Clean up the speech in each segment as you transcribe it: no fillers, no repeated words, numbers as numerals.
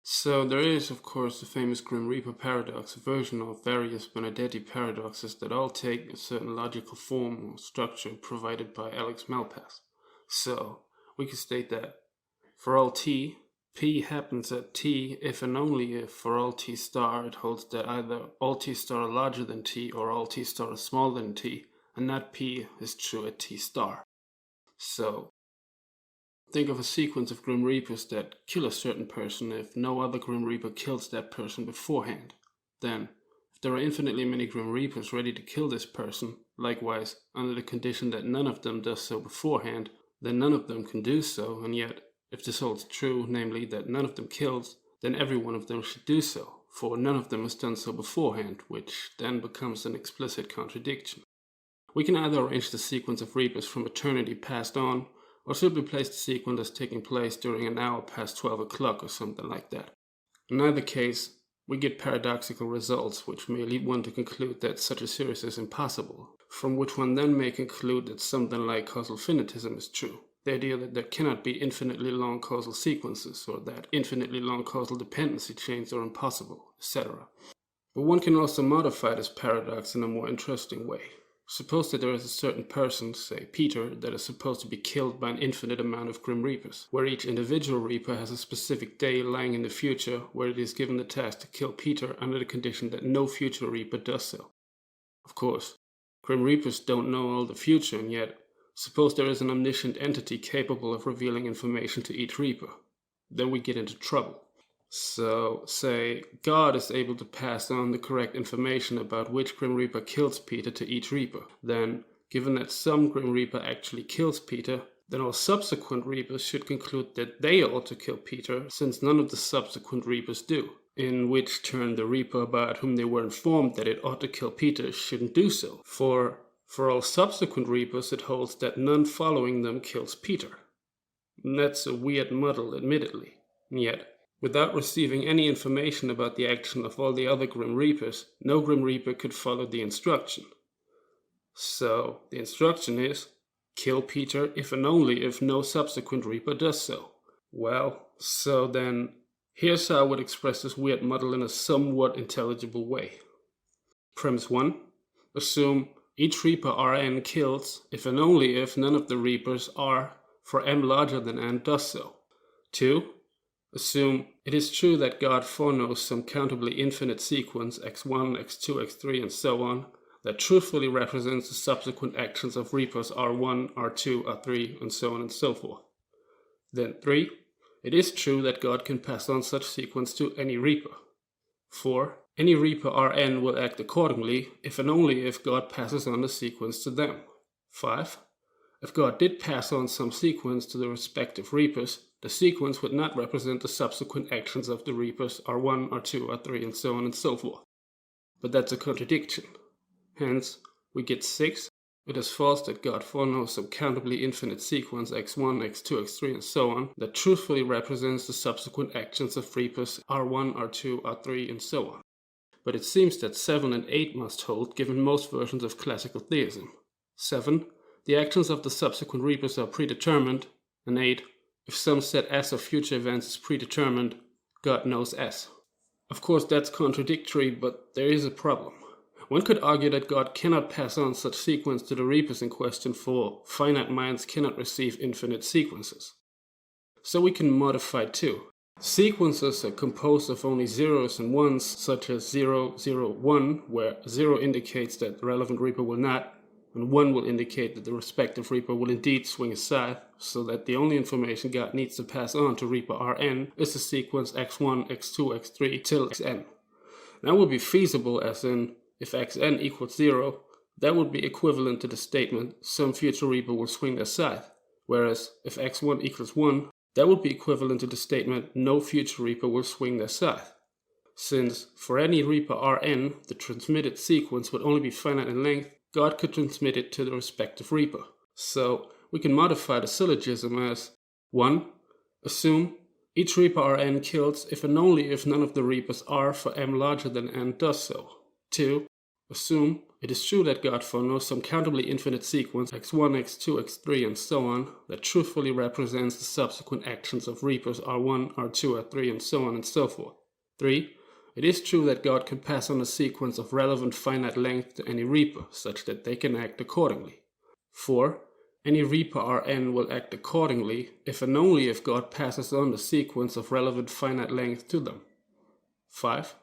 So there is, of course, the famous Grim Reaper paradox, a version of various Benedetti paradoxes that all take a certain logical form or structure provided by Alex Malpass. So we can state that for all t, p happens at t if and only if for all t star it holds that either all t star are larger than t or all t star is smaller than t, and that p is true at t star. So think of a sequence of Grim Reapers that kill a certain person if no other Grim Reaper kills that person beforehand. Then, if there are infinitely many Grim Reapers ready to kill this person, likewise, under the condition that none of them does so beforehand, then none of them can do so, and yet, if this holds true, namely that none of them kills, then every one of them should do so, for none of them has done so beforehand, which then becomes an explicit contradiction. We can either arrange the sequence of Reapers from eternity passed on, or simply place the sequence as taking place during an hour past 12 o'clock or something like that. In either case, we get paradoxical results which may lead one to conclude that such a series is impossible, from which one then may conclude that something like causal finitism is true, the idea that there cannot be infinitely long causal sequences, or that infinitely long causal dependency chains are impossible, etc. But one can also modify this paradox in a more interesting way. Suppose that there is a certain person, say Peter, that is supposed to be killed by an infinite amount of Grim Reapers, where each individual Reaper has a specific day lying in the future where it is given the task to kill Peter under the condition that no future Reaper does so. Of course, Grim Reapers don't know all the future, and yet, suppose there is an omniscient entity capable of revealing information to each Reaper. Then we get into trouble. So, say, God is able to pass on the correct information about which Grim Reaper kills Peter to each Reaper. Then, given that some Grim Reaper actually kills Peter, then all subsequent Reapers should conclude that they ought to kill Peter, since none of the subsequent Reapers do. In which turn the Reaper about whom they were informed that it ought to kill Peter shouldn't do so. For all subsequent Reapers it holds that none following them kills Peter. And that's a weird muddle, admittedly. And yet, without receiving any information about the action of all the other Grim Reapers, no Grim Reaper could follow the instruction. So, the instruction is, kill Peter if and only if no subsequent Reaper does so. Well, so then, here's how I would express this weird muddle in a somewhat intelligible way. Premise 1. Assume each Reaper Rn kills if and only if none of the Reapers R for m larger than n does so. 2. Assume it is true that God foreknows some countably infinite sequence x1, x2, x3, and so on that truthfully represents the subsequent actions of Reapers R1, R2, R3, and so on and so forth. Then 3. It is true that God can pass on such sequence to any Reaper. 4. Any Reaper Rn will act accordingly if and only if God passes on the sequence to them. 5. If God did pass on some sequence to the respective Reapers, the sequence would not represent the subsequent actions of the Reapers R1, R2, R3, and so on and so forth. But that's a contradiction. Hence, we get 6. It is false that God foreknows some countably infinite sequence x1, x2, x3, and so on that truthfully represents the subsequent actions of Reapers R1, R2, R3, and so on. But it seems that 7 and 8 must hold given most versions of classical theism. 7. The actions of the subsequent Reapers are predetermined, and 8. If some set S of future events is predetermined, God knows S. Of course, that's contradictory, but there is a problem. One could argue that God cannot pass on such sequence to the Reapers in question, for finite minds cannot receive infinite sequences. So we can modify too. Sequences are composed of only zeros and ones, such as 0, 0, 1, where 0 indicates that the relevant Reaper will not, and 1 will indicate that the respective Reaper will indeed swing a scythe, so that the only information God needs to pass on to Reaper Rn is the sequence x1, x2, x3 till xn. That would be feasible, as in, if xn equals 0, that would be equivalent to the statement some future Reaper will swing their scythe, whereas if x1 equals 1, that would be equivalent to the statement no future Reaper will swing their scythe. Since for any Reaper Rn, the transmitted sequence would only be finite in length, God could transmit it to the respective Reaper. So we can modify the syllogism as 1. Assume each Reaper Rn kills if and only if none of the Reapers R for m larger than n does so. 2. Assume It is true that God foreknows some countably infinite sequence x1, x2, x3, and so on that truthfully represents the subsequent actions of reapers r1, r2, r3, and so on and so forth. 3. It is true that God can pass on a sequence of relevant finite length to any reaper, such that they can act accordingly. 4. Any reaper Rn will act accordingly if and only if God passes on the sequence of relevant finite length to them. 5.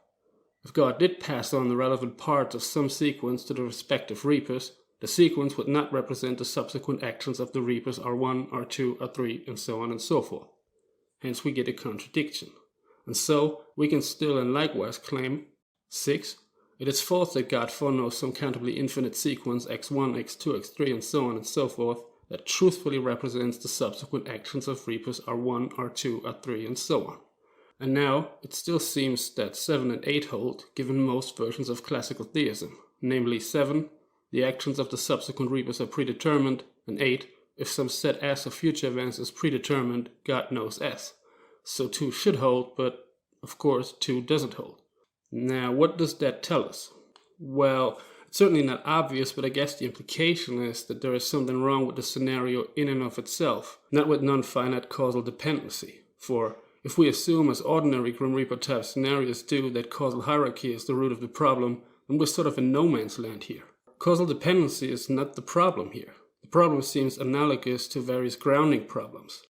If God did pass on the relevant parts of some sequence to the respective reapers, the sequence would not represent the subsequent actions of the reapers R1, R2, R3, and so on and so forth. Hence we get a contradiction. And so we can still and likewise claim 6. It is false that God foreknows some countably infinite sequence x1, x2, x3, and so on and so forth that truthfully represents the subsequent actions of reapers R1, R2, R3, and so on. And now, it still seems that 7 and 8 hold, given most versions of classical theism, namely 7, the actions of the subsequent reapers are predetermined, and 8, if some set S of future events is predetermined, God knows S. So 2 should hold, but of course 2 doesn't hold. Now, what does that tell us? Well, it's certainly not obvious, but I guess the implication is that there is something wrong with the scenario in and of itself, not with non-finite causal dependency. For if we assume, as ordinary Grim Reaper type scenarios do, that causal hierarchy is the root of the problem, then we're sort of in no man's land here. Causal dependency is not the problem here. The problem seems analogous to various grounding problems.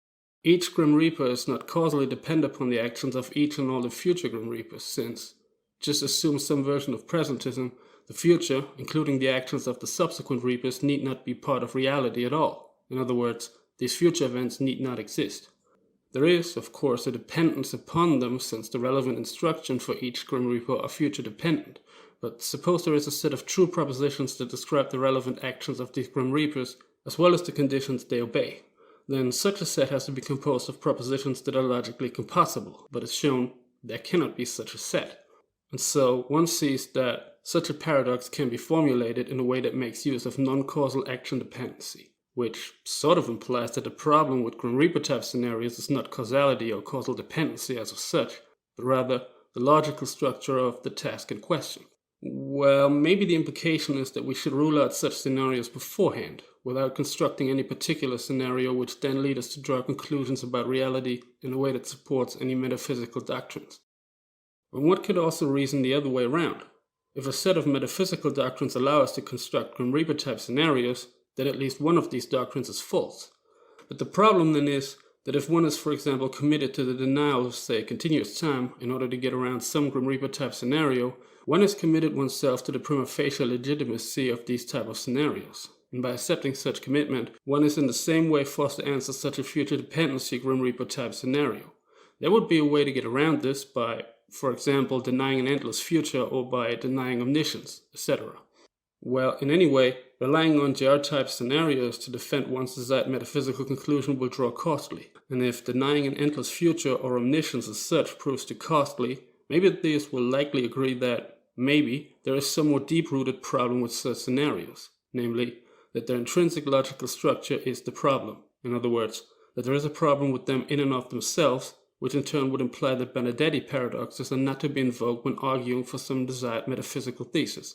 Each Grim Reaper is not causally dependent upon the actions of each and all the future Grim Reapers, since, just assume some version of presentism, the future, including the actions of the subsequent Reapers, need not be part of reality at all. In other words, these future events need not exist. There is, of course, a dependence upon them, since the relevant instructions for each Grim Reaper are future dependent. But suppose there is a set of true propositions that describe the relevant actions of these Grim Reapers, as well as the conditions they obey. Then such a set has to be composed of propositions that are logically compossible, but as shown, there cannot be such a set. And so one sees that such a paradox can be formulated in a way that makes use of non-causal action dependency, which sort of implies that the problem with Grim Reaper type scenarios is not causality or causal dependency as of such, but rather the logical structure of the task in question. Well, maybe the implication is that we should rule out such scenarios beforehand, without constructing any particular scenario which then lead us to draw conclusions about reality in a way that supports any metaphysical doctrines. And one could also reason the other way around. If a set of metaphysical doctrines allow us to construct Grim Reaper type scenarios, then at least one of these doctrines is false. But the problem then is that if one is, for example, committed to the denial of, say, continuous time in order to get around some Grim Reaper type scenario, one has committed oneself to the prima facie legitimacy of these type of scenarios. And by accepting such commitment, one is in the same way forced to answer such a future dependency Grim Reaper type scenario. There would be a way to get around this by, for example, denying an endless future or by denying omniscience, etc. Well, in any way, relying on JR-type scenarios to defend one's desired metaphysical conclusion will draw costly. And if denying an endless future or omniscience as such proves too costly, maybe theists will likely agree that, maybe, there is some more deep-rooted problem with such scenarios, namely, that their intrinsic logical structure is the problem. In other words, that there is a problem with them in and of themselves, which in turn would imply that Benedetti paradoxes are not to be invoked when arguing for some desired metaphysical thesis.